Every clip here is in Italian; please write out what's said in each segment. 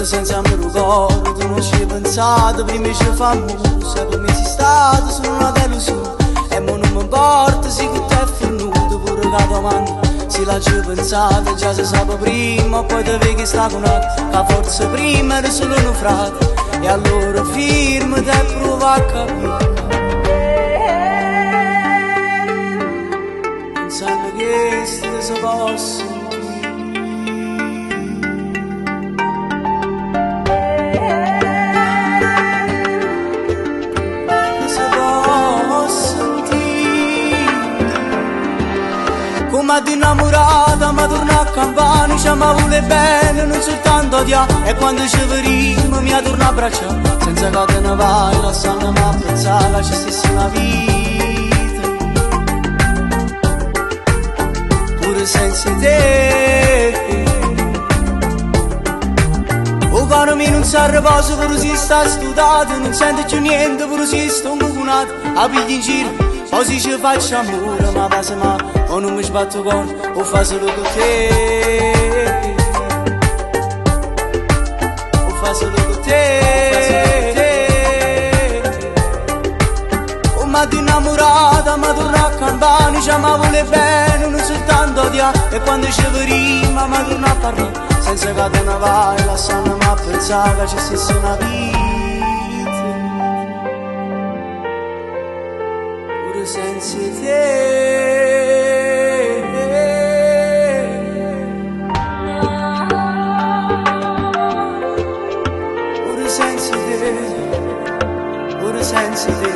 notte senza me ricordo, tu non ci hai pensato, prima ci fa musa, come sei stato, sono una delusione, e mo non mi importa, sì che ti è finito, pure che domanda, se la ci pensate, già si sa prima, poi te vedi che sta con altro, che forse prima era solo un frate, e allora firmati e prova a capire, pensando che sti si possa. Come di innamorata ma torna a campana, ci ma vuole bene, non soltanto odia. E quando ci vedremo mi torna a abbracciare, senza che te ne vai, lasciandomi a pensare che ci stessi una vita, pure senza te. O caro mio non si riposa, pure si sta studiato, non sente più niente, pure si sta incunato, a pigli in giro. Così ci faccio amore, ma passa ma o non mi sbatto con, o fa solo con te, o fa solo con te. O ma di innamorata, ma torna a campana, ci ma vuole bene, non soltanto odia. E quando ci vedremo, ma torna a parlare, senza che te ne vai, lasciandomi a pensare che ci stesse una vita, senza te, pure senza te, pure senza te.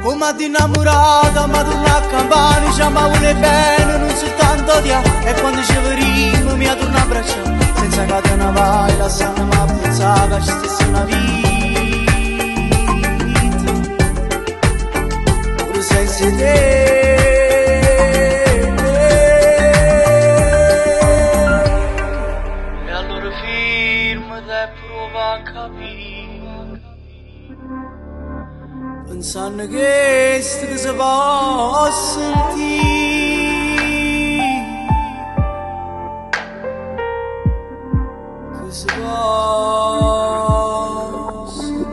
Come di innamorata ma torna a campana, ci ma vuole bene, non soltanto odia. E quando ci vedremo mi torna a abbracciare, senza che te ne vai, lasciandomi a pensare che ci stesse una vita, senza te. E allora firmati e prova a capire, pensando che sti si può sentire, che si può sentire.